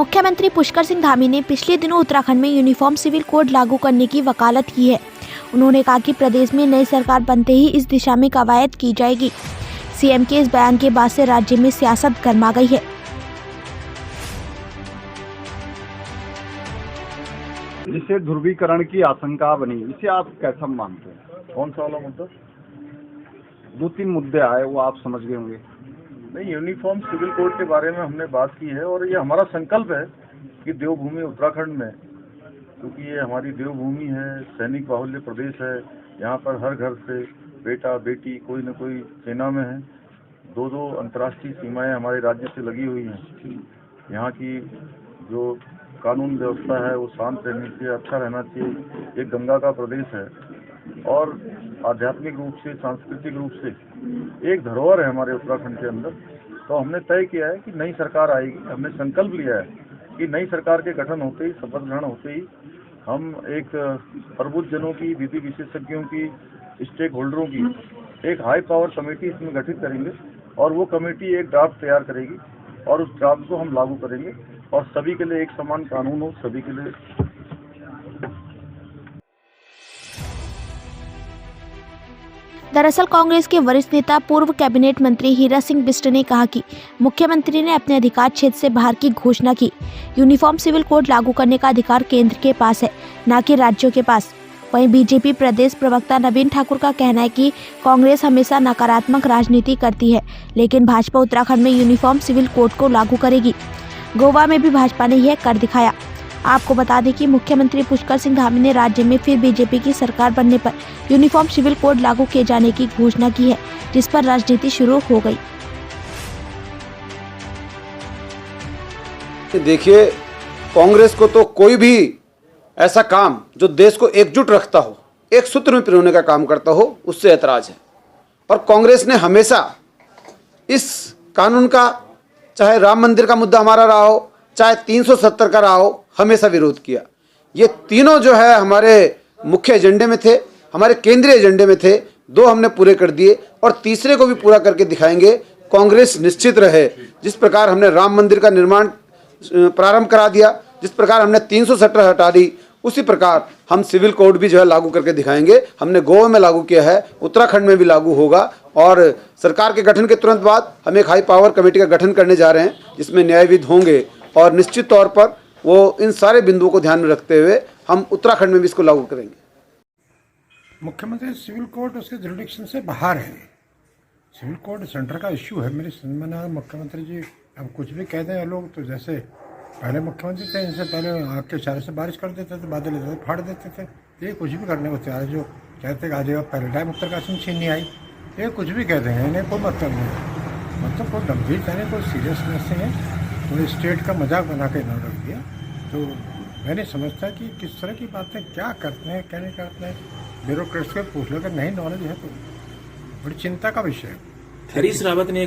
मुख्यमंत्री पुष्कर सिंह धामी ने पिछले दिनों उत्तराखंड में यूनिफॉर्म सिविल कोड लागू करने की वकालत की है। उन्होंने कहा कि प्रदेश में नई सरकार बनते ही इस दिशा में कवायद की जाएगी। सीएम के इस बयान के बाद से राज्य में सियासत गर्मा गई है। जिससे ध्रुवीकरण की आशंका बनी, इसे आप कैसा मानते हैं? कौन सा वाला मुद्दा? 2-3 मुद्दे आए, वो आप समझ गए होंगे। नहीं, यूनिफॉर्म सिविल कोड के बारे में हमने बात की है और ये हमारा संकल्प है कि देवभूमि उत्तराखंड में, क्योंकि ये हमारी देवभूमि है, सैनिक बाहुल्य प्रदेश है, यहाँ पर हर घर से बेटा बेटी कोई न कोई सेना में है। 2-2 अंतर्राष्ट्रीय सीमाएं हमारे राज्य से लगी हुई हैं। यहाँ की जो कानून व्यवस्था है वो शांत रहनी चाहिए, अच्छा रहना चाहिए। ये गंगा का प्रदेश है और आध्यात्मिक रूप से, सांस्कृतिक रूप से एक धरोहर है हमारे उत्तराखंड के अंदर। तो हमने तय किया है कि नई सरकार आएगी, हमने संकल्प लिया है कि नई सरकार के गठन होते ही, शपथ ग्रहण होते ही हम एक प्रबुद्धजनों की, विधि विशेषज्ञों की, स्टेक होल्डरों की एक हाई पावर कमेटी इसमें गठित करेंगे और वो कमेटी एक ड्राफ्ट तैयार करेगी और उस ड्राफ्ट को हम लागू करेंगे और सभी के लिए एक समान कानून हो, सभी के लिए। दरअसल कांग्रेस के वरिष्ठ नेता पूर्व कैबिनेट मंत्री हीरा सिंह बिष्ट ने कहा कि मुख्यमंत्री ने अपने अधिकार क्षेत्र से बाहर की घोषणा की। यूनिफॉर्म सिविल कोड लागू करने का अधिकार केंद्र के पास है, न कि राज्यों के पास। वहीं बीजेपी प्रदेश प्रवक्ता नवीन ठाकुर का कहना है कि कांग्रेस हमेशा नकारात्मक राजनीति करती है, लेकिन भाजपा उत्तराखंड में यूनिफॉर्म सिविल कोड को लागू करेगी। गोवा में भी भाजपा ने यह कर दिखाया। आपको बता दें कि मुख्यमंत्री पुष्कर सिंह धामी ने राज्य में फिर बीजेपी की सरकार बनने पर यूनिफॉर्म सिविल कोड लागू किए जाने की घोषणा की है, जिस पर राजनीति शुरू हो गई। देखिए, कांग्रेस को तो कोई भी ऐसा काम जो देश को एकजुट रखता हो, एक सूत्र में पिरोने का काम करता हो, उससे ऐतराज है। और कांग्रेस ने हमेशा इस कानून का, चाहे राम मंदिर का मुद्दा हमारा रहा हो, चाहे 370 का रहा हो, हमेशा विरोध किया। ये तीनों जो है हमारे मुख्य एजेंडे में थे, हमारे केंद्रीय एजेंडे में थे। 2 हमने पूरे कर दिए और तीसरे को भी पूरा करके दिखाएंगे। कांग्रेस निश्चित रहे, जिस प्रकार हमने राम मंदिर का निर्माण प्रारंभ करा दिया, जिस प्रकार हमने 370 हटा दी, उसी प्रकार हम सिविल कोड भी जो है लागू करके दिखाएंगे। हमने गोवा में लागू किया है, उत्तराखंड में भी लागू होगा और सरकार के गठन के तुरंत बाद हम एक हाई पावर कमेटी का गठन करने जा रहे हैं, जिसमें न्यायविद होंगे और निश्चित तौर पर वो इन सारे बिंदुओं को ध्यान में रखते हुए हम उत्तराखंड में भी इसको लागू करेंगे। मुख्यमंत्री सिविल कोड उसके जुरिडिक्शन से बाहर है। सिविल कोड सेंटर का इश्यू है। मेरी समझ में मुख्यमंत्री जी अब कुछ भी कह दें लोग, तो जैसे पहले मुख्यमंत्री थे, इनसे पहले आपके इशारे से बारिश कर देते थे, बादल लेते थे, फाड़ देते थे। ये कुछ भी करने को तैयार है। जो कहते हैं आज पहले टाइम उत्तरकाशी में छीन नहीं आई, ये कुछ भी कहते हैं, इन्हें कोई मतलब नहीं। मतलब कोई गंभीरता नहीं, कोई सीरियसनेस नहीं है। तो स्टेट का मजाक बना के इन्होंने रख दिया। तो मैं नहीं समझता कि किस तरह की बातें क्या करते हैं, क्या नहीं करते हैं। ब्यूरोक्रेट्स को पूछ लो, अगर नहीं नॉलेज है तो बड़ी चिंता का विषय है। हरीश रावत ने